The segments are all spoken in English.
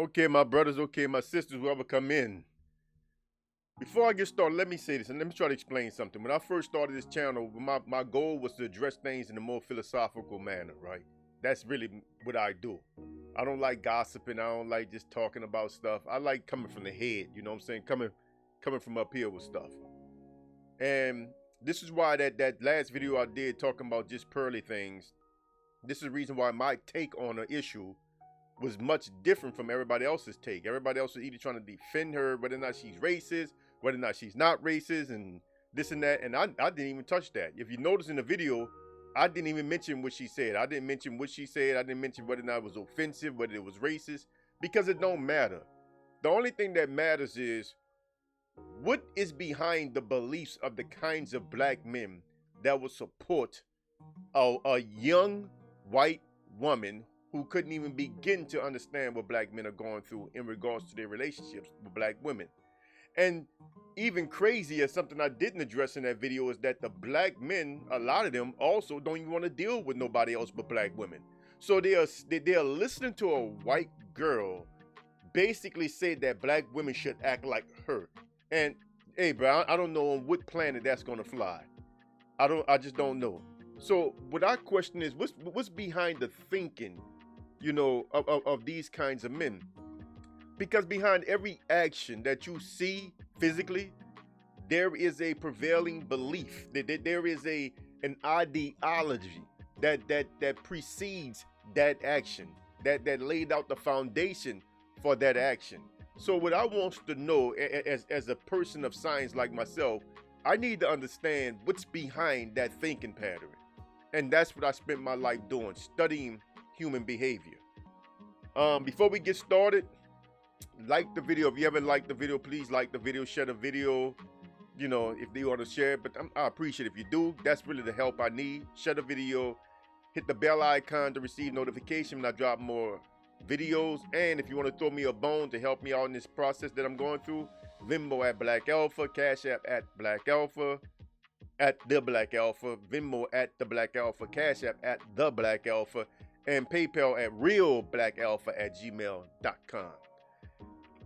Okay, my brothers, okay, my sisters, whoever come in. Before I get started, let me say this, and let me try to explain something. When I first started this channel, my goal was to address things in a more philosophical manner, right? That's really what I do. I don't like gossiping. I don't like just talking about stuff. I like coming from the head, you know what I'm saying? Coming from up here with stuff. And this is why that last video I did talking about just pearly things, this is the reason why my take on an issue was much different from everybody else's take. Everybody else was either trying to defend her, whether or not she's racist, whether or not she's not racist, and this and that. And I didn't even touch that. If you notice in the video, I didn't even mention what she said. I didn't mention what she said. I didn't mention whether or not it was offensive, whether it was racist, because it don't matter. The only thing that matters is what is behind the beliefs of the kinds of black men that would support a young white woman who couldn't even begin to understand what black men are going through in regards to their relationships with black women. And even crazier, something I didn't address in that video, is that the black men, a lot of them also don't even want to deal with nobody else but black women. So they are listening to a white girl basically say that black women should act like her. And hey, bro, I don't know on what planet that's gonna fly. I just don't know. So what I question is, what's behind the thinking, you know, of these kinds of men? Because behind every action that you see physically, there is a prevailing belief. There is an ideology that precedes that action, that laid out the foundation for that action. So what I want to know, as a person of science like myself, I need to understand what's behind that thinking pattern. And that's what I spent my life doing, studying human behavior. Before we get started, like the video. If you haven't liked the video, please like the video, share the video, you know, if they want to share it. But I appreciate it if you do. That's really the help I need. Share the video, hit the bell icon to receive notification when I drop more videos. And if you want to throw me a bone to help me out in this process that I'm going through, Venmo at Black Alpha, Cash App at Black Alpha, at the Black Alpha, Venmo at the Black Alpha, Cash App at the Black Alpha, and PayPal at realblackalpha@gmail.com.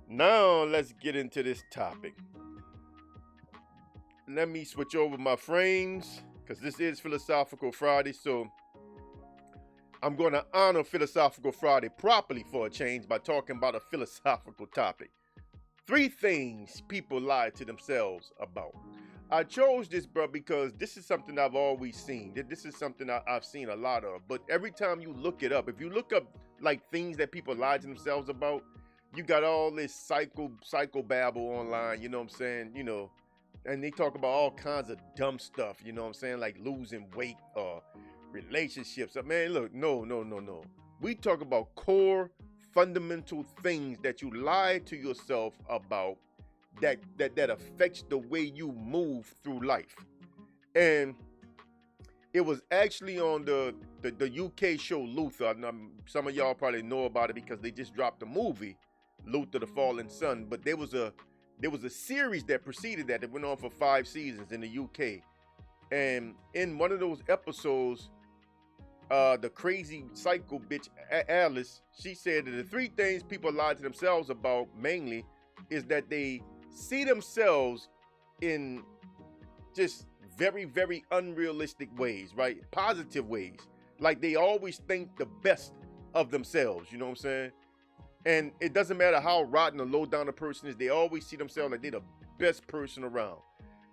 Now let's get into this topic. Let me switch over my frames, because this is Philosophical Friday, so I'm going to honor Philosophical Friday properly for a change by talking about a philosophical topic. 3 things people lie to themselves about. I chose this, bro, because this is something I've always seen. This is something I've seen a lot of. But every time you look it up, if you look up like things that people lie to themselves about, you got all this psycho babble online, you know what I'm saying? You know, and they talk about all kinds of dumb stuff, you know what I'm saying? Like losing weight or relationships. Man, look, no. We talk about core fundamental things that you lie to yourself about that affects the way you move through life. And it was actually on the UK show Luther. Some of y'all probably know about it because they just dropped a movie, Luther the Fallen Sun. But there was a series that preceded that went on for 5 seasons in the UK. And in one of those episodes, the crazy psycho bitch Alice, she said that the 3 things people lie to themselves about mainly is that they see themselves in just very, very unrealistic ways, right? Positive ways. Like they always think the best of themselves, you know what I'm saying? And it doesn't matter how rotten or low down a person is, they always see themselves like they're the best person around.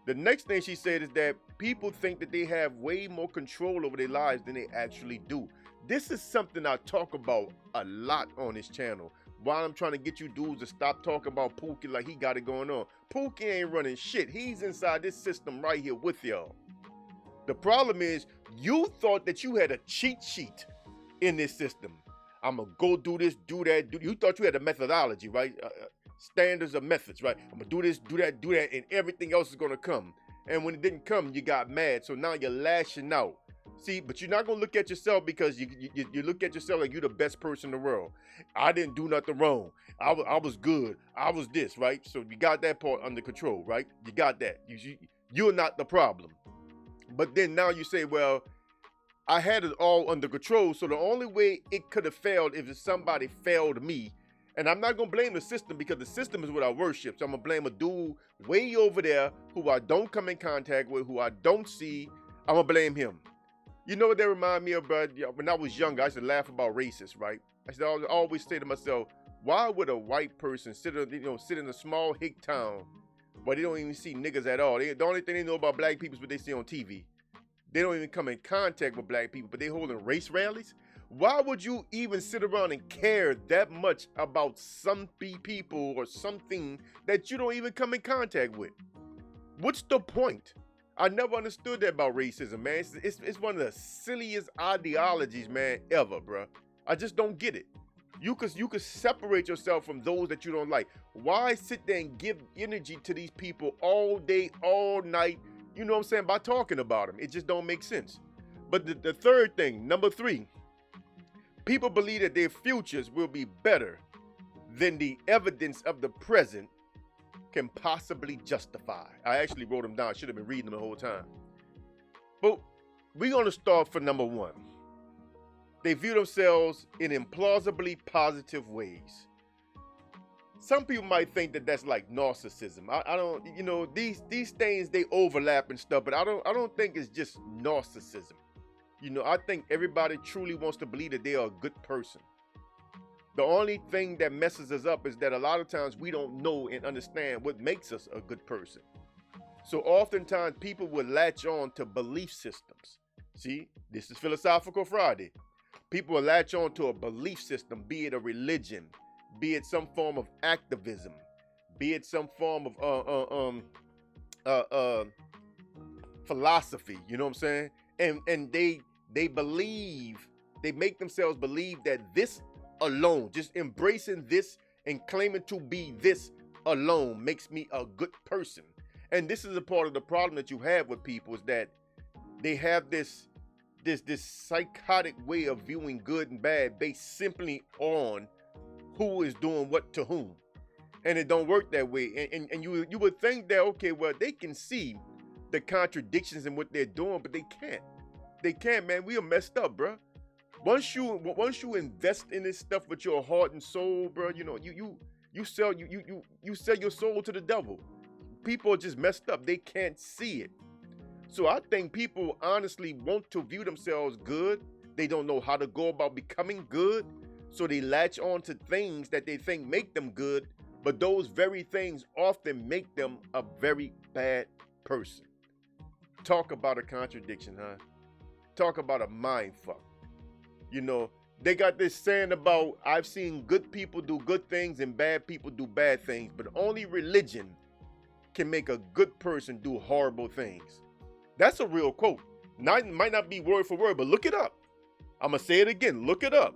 The next thing she said is that people think that they have way more control over their lives than they actually do. This is something I talk about a lot on this channel. While I'm trying to get you dudes to stop talking about Pookie like he got it going on. Pookie ain't running shit. He's inside this system right here with y'all. The problem is you thought that you had a cheat sheet in this system. I'm going to go do this, do that. You thought you had a methodology, right? Standards of methods, right? I'm going to do this, do that, and everything else is going to come. And when it didn't come, you got mad. So now you're lashing out. See, but you're not going to look at yourself because you look at yourself like you're the best person in the world. I didn't do nothing wrong. I was good. I was this, right? So you got that part under control, right? You got that. You're not the problem. But then now you say, well, I had it all under control. So the only way it could have failed is if somebody failed me And I'm not going to blame the system because the system is what I worship. So I'm going to blame a dude way over there who I don't come in contact with, who I don't see. I'm going to blame him. You know what that remind me of, bro? When I was younger, I used to laugh about racists, right? I always say to myself, why would a white person sit in a small hick town where they don't even see niggas at all? The only thing they know about black people is what they see on TV. They don't even come in contact with black people, but they holding race rallies? Why would you even sit around and care that much about some people or something that you don't even come in contact with? What's the point? I never understood that about racism, man. It's one of the silliest ideologies, man, ever, bro. I just don't get it. You could separate yourself from those that you don't like. Why sit there and give energy to these people all day, all night, you know what I'm saying, by talking about them? It just don't make sense. But the third thing, number 3, people believe that their futures will be better than the evidence of the present can possibly justify. I actually wrote them down. I should have been reading them the whole time. But we're going to start for number 1. They view themselves in implausibly positive ways. Some people might think that that's like narcissism. I don't, you know, these things, they overlap and stuff, but I don't think it's just narcissism. You know, I think everybody truly wants to believe that they are a good person. The only thing that messes us up is that a lot of times we don't know and understand what makes us a good person. So oftentimes people will latch on to belief systems. See, this is Philosophical Friday. People will latch on to a belief system, be it a religion, be it some form of activism, be it some form of philosophy, you know what I'm saying? And they believe, they make themselves believe that this alone, just embracing this and claiming to be this alone makes me a good person. And this is a part of the problem that you have with people, is that they have this psychotic way of viewing good and bad based simply on who is doing what to whom. And it don't work that way. And you would think that, okay, well, they can see the contradictions in what they're doing, but they can't. They can't, man. We are messed up, bro. Once you invest in this stuff with your heart and soul, bro, you know, you sell your soul to the devil. People are just messed up. They can't see it. So I think people honestly want to view themselves good. They don't know how to go about becoming good. So they latch on to things that they think make them good, but those very things often make them a very bad person. Talk about a contradiction, huh? Talk about a mind fuck. You know, they got this saying about, I've seen good people do good things and bad people do bad things, but only religion can make a good person do horrible things. That's a real quote. Might not be word for word, but look it up. I'm going to say it again. Look it up.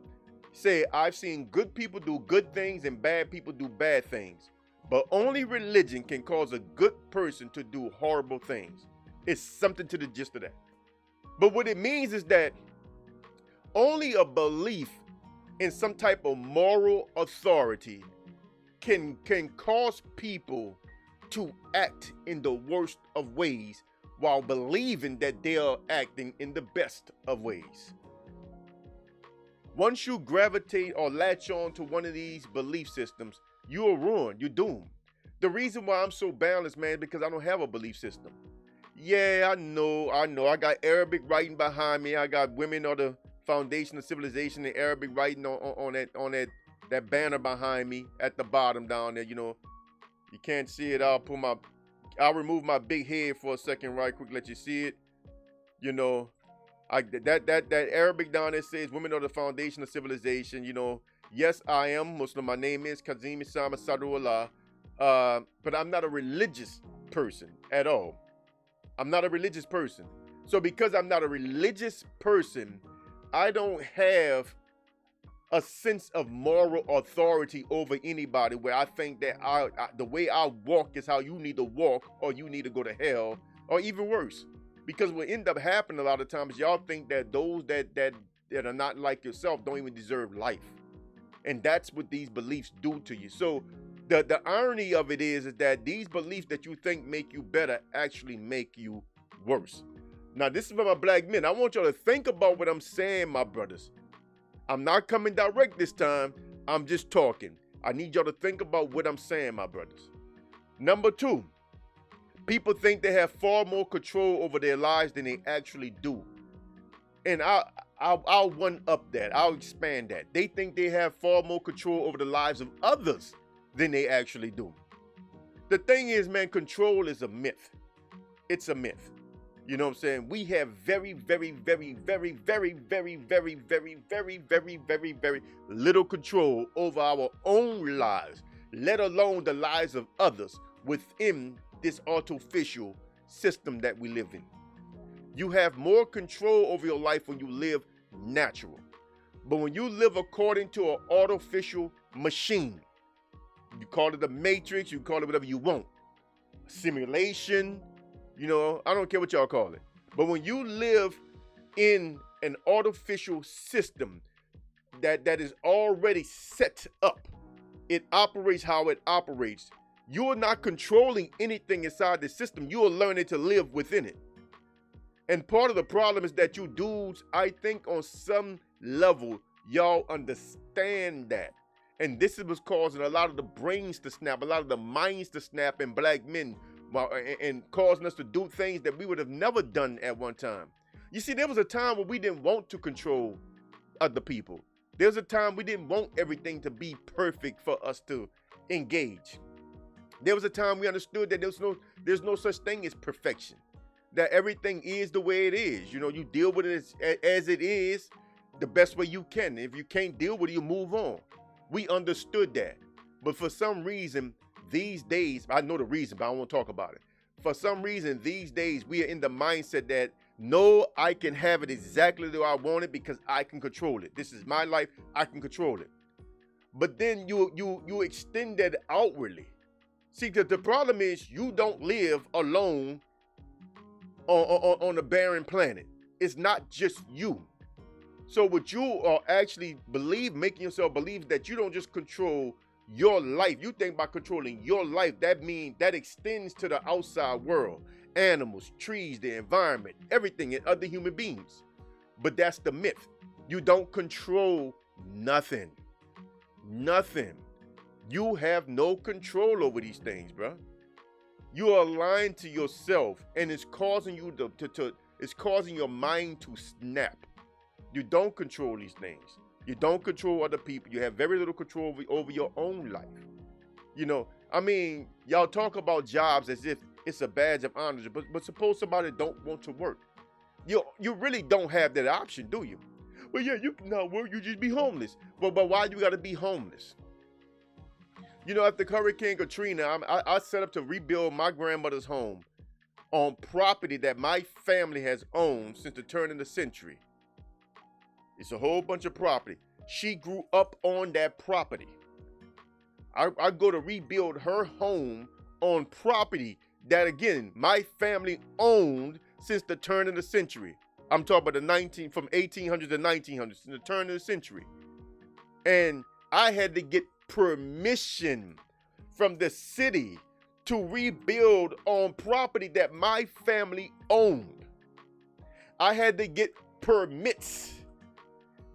Say, I've seen good people do good things and bad people do bad things, but only religion can cause a good person to do horrible things. It's something to the gist of that. But what it means is that only a belief in some type of moral authority can cause people to act in the worst of ways while believing that they are acting in the best of ways. Once you gravitate or latch on to one of these belief systems, you are ruined. You're doomed. The reason why I'm so balanced, man, because I don't have a belief system. Yeah, I know. I got Arabic writing behind me. I got Women of the Foundation of Civilization in Arabic writing on that banner behind me at the bottom down there. You know, you can't see it. I'll remove my big head for a second, right quick, let you see it. You know, that Arabic down there says Women of the Foundation of Civilization. You know, yes, I am Muslim. My name is Kazim Isama Sadullah. But I'm not a religious person at all. I'm not a religious person. So because I'm not a religious person, I don't have a sense of moral authority over anybody where I think that the way I walk is how you need to walk, or you need to go to hell, or even worse. Because what end up happening a lot of times, y'all think that those that are not like yourself don't even deserve life. And that's what these beliefs do to you. So the irony of it is that these beliefs that you think make you better actually make you worse. Now, this is for my black men. I want y'all to think about what I'm saying, my brothers. I'm not coming direct this time. I'm just talking. I need y'all to think about what I'm saying, my brothers. Number two, people think they have far more control over their lives than they actually do. And I'll one up that. I'll expand that. They think they have far more control over the lives of others than they actually do. The thing is, man, control is a myth. It's a myth. You know what I'm saying? We have very, very, very, very, very, very, very, very, very, very, very, very little control over our own lives, let alone the lives of others within this artificial system that we live in. You have more control over your life when you live natural. But when you live according to an artificial machine, you call it the matrix, you call it whatever you want, simulation, you know, I don't care what y'all call it. But when you live in an artificial system that is already set up, it operates how it operates. You're not controlling anything inside the system. You are learning to live within it. And part of the problem is that you dudes, I think on some level, y'all understand that. And this is what's causing a lot of the brains to snap, a lot of the minds to snap in black men, and causing us to do things that we would have never done at one time. You see, there was a time where we didn't want to control other people. There was a time we didn't want everything to be perfect for us to engage. There was a time we understood that there's no such thing as perfection, that everything is the way it is. You know, you deal with it as it is the best way you can. If you can't deal with it, you move on. We understood that. But for some reason, these days, I know the reason, but I don't want to talk about it. For some reason, these days, we are in the mindset that, no, I can have it exactly the way I want it because I can control it. This is my life. I can control it. But then you extend that outwardly. See, the problem is you don't live alone on a barren planet. It's not just you. So what you are actually making yourself believe that you don't just control your life. You think by controlling your life, that means that extends to the outside world, animals, trees, the environment, everything, and other human beings. But that's the myth. You don't control nothing. Nothing. You have no control over these things, bro. You are lying to yourself, and it's causing you it's causing your mind to snap. You don't control these things. You don't control other people. You have very little control over your own life. You know, I mean, y'all talk about jobs as if it's a badge of honor, but suppose somebody don't want to work. You really don't have that option, do you? Well, yeah, you cannot work. You just be homeless. But why you got to be homeless? You know, after Hurricane Katrina, I set up to rebuild my grandmother's home on property that my family has owned since the turn of the century. It's a whole bunch of property. She grew up on that property. I go to rebuild her home on property that, again, my family owned since the turn of the century. I'm talking about from 1800s to 1900s, since the turn of the century. And I had to get permission from the city to rebuild on property that my family owned. I had to get permits.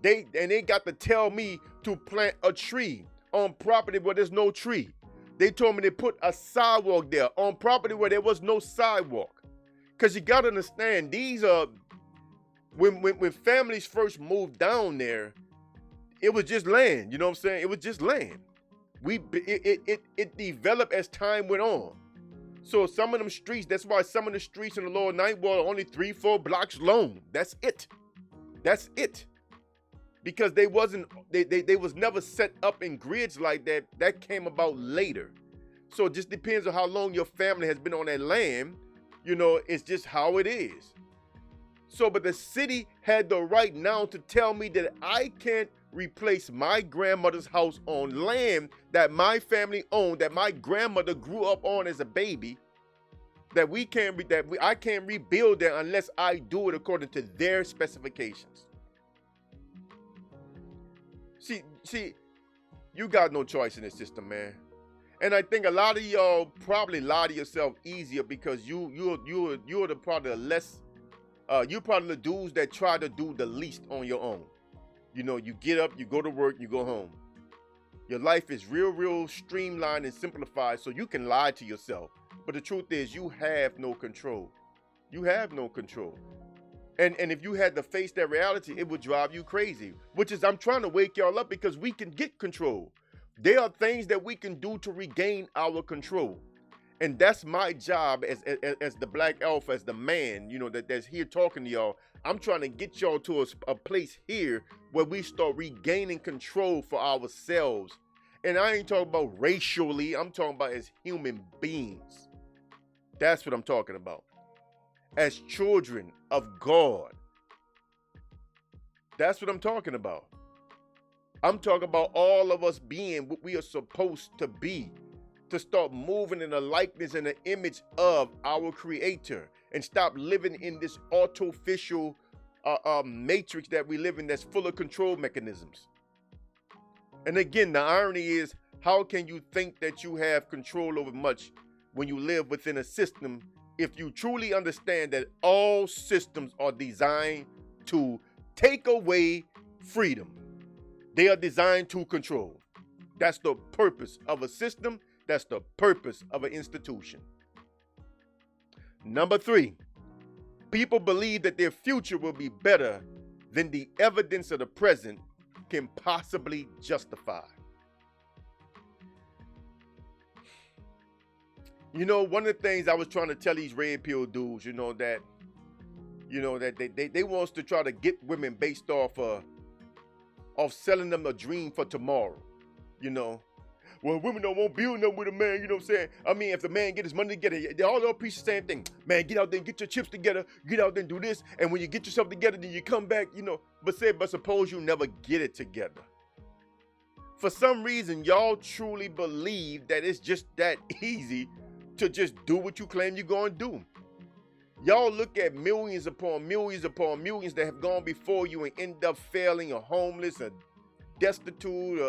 They got to tell me to plant a tree on property where there's no tree. They told me to put a sidewalk there on property where there was no sidewalk. Because you got to understand, these are, when families first moved down there, it was just land. You know what I'm saying? It was just land. It developed as time went on. So some of them streets, that's why some of the streets in the lower ninth ward are only 3-4 blocks long. That's it. That's it. Because they was never set up in grids like that. That came about later. So it just depends on how long your family has been on that land. You know, it's just how it is. So, but the city had the right now to tell me that I can't replace my grandmother's house on land that my family owned, that my grandmother grew up on as a baby, I can't rebuild that unless I do it according to their specifications. See, you got no choice in this system, man. And I think a lot of y'all probably lie to yourself easier because you're the probably the less, you're probably the dudes that try to do the least on your own. You know, you get up, you go to work, you go home. Your life is real streamlined and simplified so you can lie to yourself. But the truth is you have no control. You have no control. And if you had to face that reality, it would drive you crazy. Which is, I'm trying to wake y'all up because we can get control. There are things that we can do to regain our control. And that's my job as the Black Alpha, as the man, you know, that's here talking to y'all. I'm trying to get y'all to a place here where we start regaining control for ourselves. And I ain't talking about racially. I'm talking about as human beings. That's what I'm talking about. As children of God. That's what I'm talking about. I'm talking about all of us being what we are supposed to be, to start moving in the likeness and the image of our Creator and stop living in this artificial matrix that we live in that's full of control mechanisms. And again, the irony is, how can you think that you have control over much when you live within a system if you truly understand that all systems are designed to take away freedom? They are designed to control. That's the purpose of a system. That's the purpose of an institution. Number 3, people believe that their future will be better than the evidence of the present can possibly justify. You know, one of the things I was trying to tell these red pill dudes, that they want us to try to get women based off selling them a dream for tomorrow. Well, women don't want building up with a man, you know what I'm saying? I mean, if the man get his money together, they all preach the same thing. Man, get out there and get your chips together, get out there and do this, and when you get yourself together, then you come back, but suppose you never get it together. For some reason, y'all truly believe that it's just that easy to just do what you claim you're going to do. Y'all look at millions upon millions upon millions that have gone before you and end up failing or homeless or destitute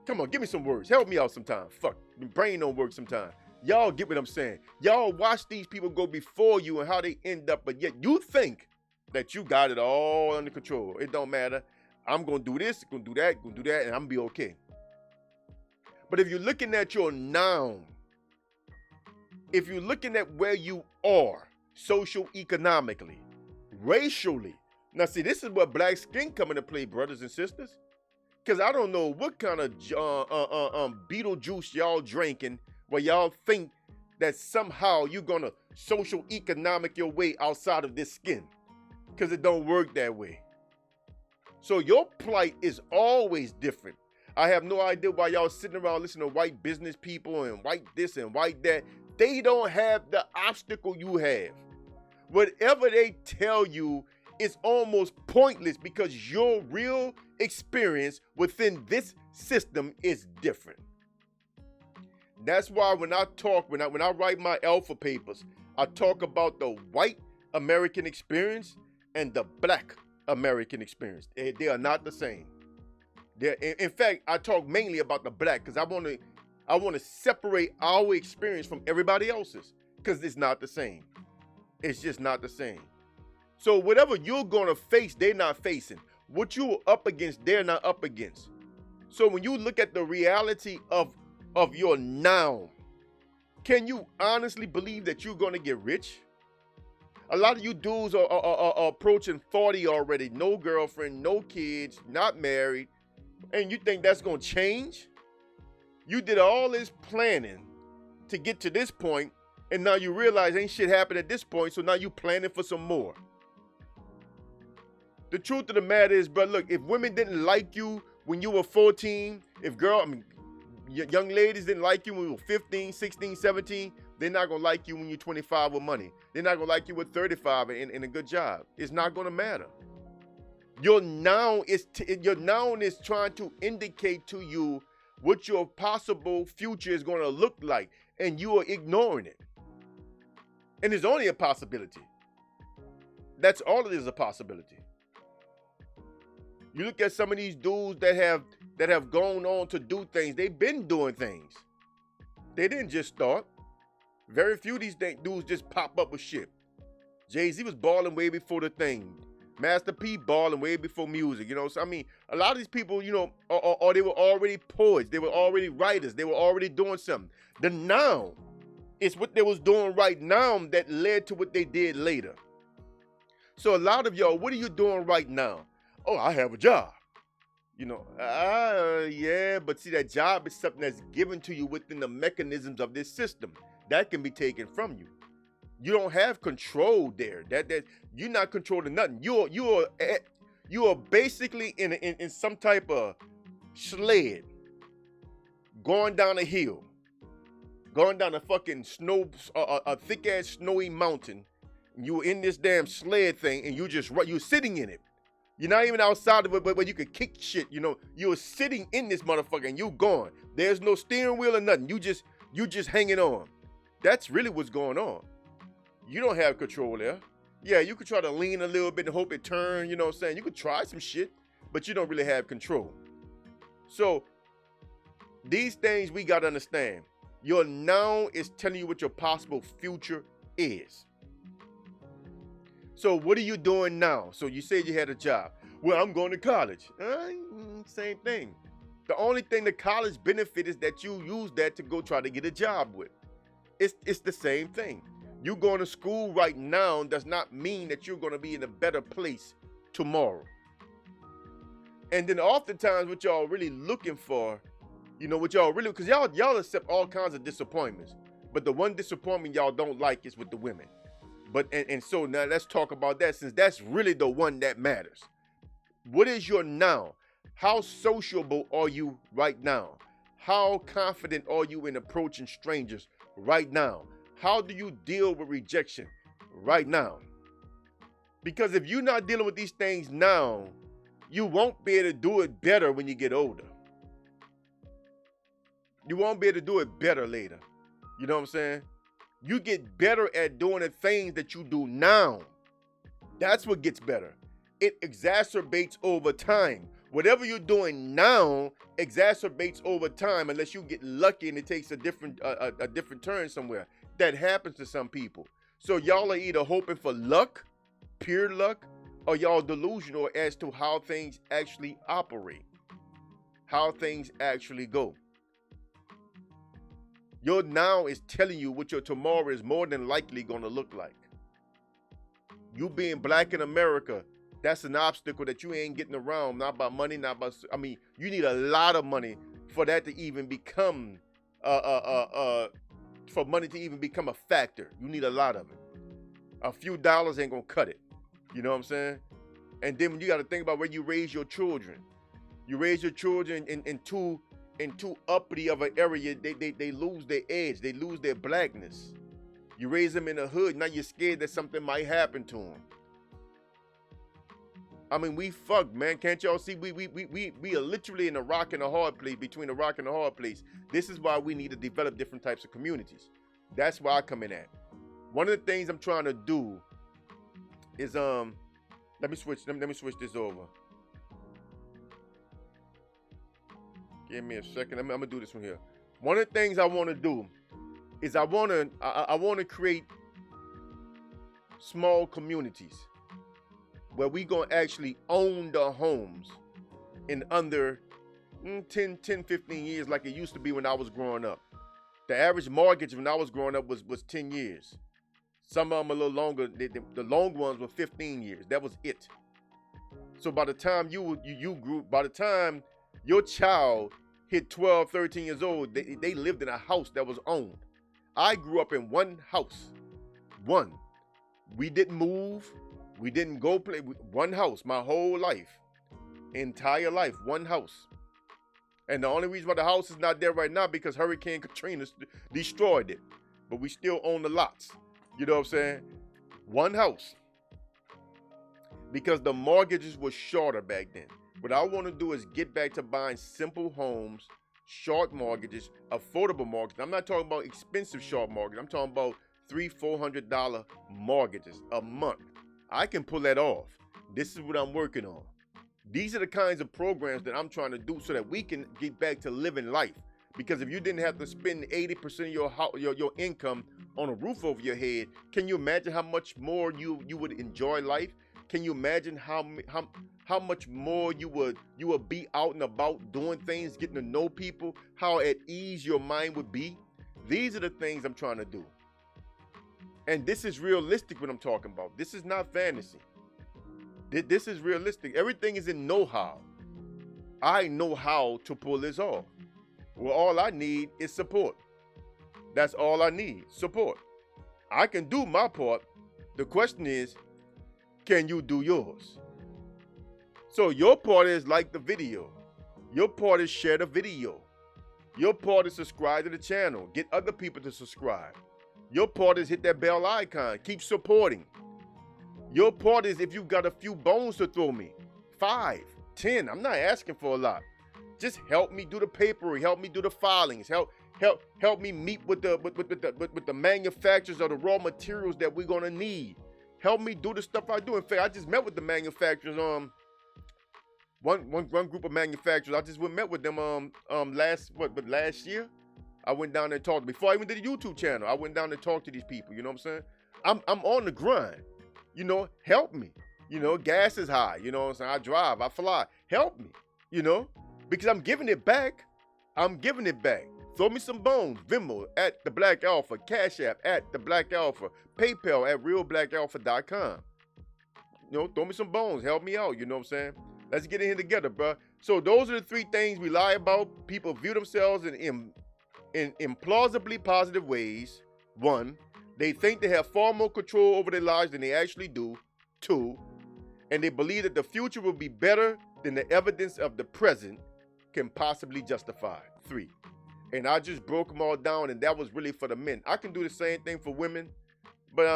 come on, give me some words. Help me out sometime. Fuck, my brain don't work sometimes. Y'all get what I'm saying. Y'all watch these people go before you and how they end up, but yet you think that you got it all under control. It don't matter. I'm going to do this, going to do that, and I'm going to be okay. But if you're looking at your noun, if you're looking at where you are, socio-economically, racially, now see, this is where black skin come into play, brothers and sisters. Because I don't know what kind of Beetlejuice y'all drinking where y'all think that somehow you're going to socio-economic your way outside of this skin. Because it don't work that way. So your plight is always different. I have no idea why y'all sitting around listening to white business people and white this and white that. They don't have the obstacle you have. Whatever they tell you is almost pointless because your real experience within this system is different. That's why when I write my alpha papers, I talk about the white American experience and the black American experience. They are not the same. In fact, I talk mainly about the black because I want to separate our experience from everybody else's because it's not the same. It's just not the same. So whatever you're going to face, they're not facing. What you're up against, they're not up against. So when you look at the reality of your now, can you honestly believe that you're going to get rich? A lot of you dudes are approaching 40 already, no girlfriend, no kids, not married, and you think that's going to change? You did all this planning to get to this point, and now you realize ain't shit happened at this point, so now you planning for some more. The truth of the matter is, bro, look, if women didn't like you when you were 14, young ladies didn't like you when you were 15, 16, 17, they're not going to like you when you're 25 with money. They're not going to like you with 35 and a good job. It's not going to matter. Your noun is trying to indicate to you what your possible future is going to look like, and you are ignoring it. And it's only a possibility. That's all it is, a possibility. You look at some of these dudes that have gone on to do things. They've been doing things. They didn't just start. Very few of these dudes just pop up with shit. Jay-Z was balling way before the thing. Master P balling way before music, you know. So I mean, a lot of these people, you know, or they were already poets, they were already writers, they were already doing something. The now is what they was doing right now that led to what they did later. So a lot of y'all, what are you doing right now? Oh, I have a job. You know, yeah, but see, that job is something that's given to you within the mechanisms of this system. That can be taken from you. You don't have control there. That you're not controlling nothing. You are basically in some type of sled going down a hill, going down a fucking a thick ass snowy mountain. You're in this damn sled thing, and you're sitting in it. You're not even outside of it, but you can kick shit. You know, you're sitting in this motherfucker, and you going. There's no steering wheel or nothing. You just hanging on. That's really what's going on. You don't have control there. Yeah, you could try to lean a little bit and hope it turn, you know what I'm saying? You could try some shit, but you don't really have control. So these things we got to understand. Your now is telling you what your possible future is. So what are you doing now? So you said you had a job. Well, I'm going to college. Same thing. The only thing the college benefit is that you use that to go try to get a job with. It's the same thing. You going to school right now does not mean that you're going to be in a better place tomorrow. And then oftentimes what y'all really looking for, you know, what y'all really, because y'all accept all kinds of disappointments. But the one disappointment y'all don't like is with the women. But and so now let's talk about that, since that's really the one that matters. What is your now? How sociable are you right now? How confident are you in approaching strangers right now? How do you deal with rejection right now? Because if you're not dealing with these things now, you won't be able to do it better when you get older. You won't be able to do it better later. You know what I'm saying? You get better at doing the things that you do now. That's what gets better. It exacerbates over time. Whatever you're doing now exacerbates over time, unless you get lucky and it takes a different turn somewhere. That happens to some people. So y'all are either hoping for luck, pure luck, or y'all delusional as to how things actually operate, how things actually go. Your now is telling you what your tomorrow is more than likely going to look like. You being black in America, that's an obstacle that you ain't getting around. Not by money, not by, I mean, you need a lot of money for that to even become for money to even become a factor. You need a lot of it. A few dollars ain't gonna cut it. You know what I'm saying? And then when you got to think about where you raise your children. You raise your children in too uppity of an area, they lose their edge, they lose their blackness. You raise them in the hood, now you're scared that something might happen to them. I mean, we fucked, man. Can't y'all see? We are literally in a rock and a hard place, between a rock and a hard place. This is why we need to develop different types of communities. That's why I come in at. One of the things I'm trying to do is let me switch this over. Give me a second. I'm gonna do this one here. One of the things I want to do is I want to create small communities where we gonna actually own the homes in under 10, 15 years, like it used to be when I was growing up. The average mortgage when I was growing up was 10 years. Some of them a little longer. The long ones were 15 years. That was it. So by the time you grew, by the time your child hit 12, 13 years old, they lived in a house that was owned. I grew up in one house. One. We didn't move. We didn't go play. One house my whole life. Entire life. One house. And the only reason why the house is not there right now because Hurricane Katrina destroyed it. But we still own the lots. You know what I'm saying? One house. Because the mortgages were shorter back then. What I want to do is get back to buying simple homes, short mortgages, affordable mortgages. I'm not talking about expensive short mortgages. I'm talking about $300-400 mortgages a month. I can pull that off. This is what I'm working on. These are the kinds of programs that I'm trying to do so that we can get back to living life. Because if you didn't have to spend 80% of your income on a roof over your head, can you imagine how much more you would enjoy life? Can you imagine how much more you would be out and about doing things, getting to know people, how at ease your mind would be? These are the things I'm trying to do. And this is realistic what I'm talking about. This is not fantasy. This is realistic. Everything is in know-how. I know how to pull this off. Well, all I need is support. That's all I need, support. I can do my part. The question is, can you do yours? So your part is like the video. Your part is share the video. Your part is subscribe to the channel. Get other people to subscribe. Your part is hit that bell icon. Keep supporting. Your part is if you've got a few bones to throw me, 5, 10. I'm not asking for a lot. Just help me do the paperwork. Help me do the filings. Help me meet with the manufacturers of the raw materials that we're gonna need. Help me do the stuff I do. In fact, I just met with the manufacturers. One group of manufacturers. I just met with them last year. I went down there and talked. Before I even did a YouTube channel, I went down there and talked to these people. You know what I'm saying? I'm on the grind. You know, help me. You know, gas is high. You know what I'm saying? I drive, I fly. Help me. You know, because I'm giving it back. I'm giving it back. Throw me some bones. Venmo at theblackalpha. Cashapp at theblackalpha. PayPal at realblackalpha.com. You know, throw me some bones. Help me out. You know what I'm saying? Let's get in here together, bro. So those are the 3 things we lie about. People view themselves in implausibly positive ways. 1, they think they have far more control over their lives than they actually do. 2, and they believe that the future will be better than the evidence of the present can possibly justify. 3. And I just broke them all down, and that was really for the men. I can do the same thing for women, but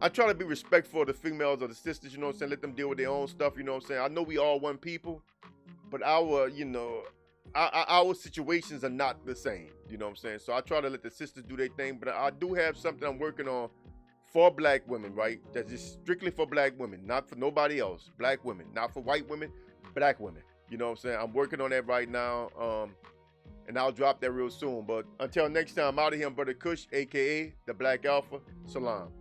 I try to be respectful of the females or the sisters, you know what I'm saying? Let them deal with their own stuff, you know what I'm saying? I know we all one people, but our situations are not the same, you know what I'm saying? So I try to let the sisters do their thing, but I do have something I'm working on for black women, right? That's just strictly for black women, not for nobody else. Black women, not for white women, black women. You know what I'm saying? I'm working on that right now, and I'll drop that real soon. But until next time, I'm out of here. I'm Brother Kush, a.k.a. The Black Alpha. Salam.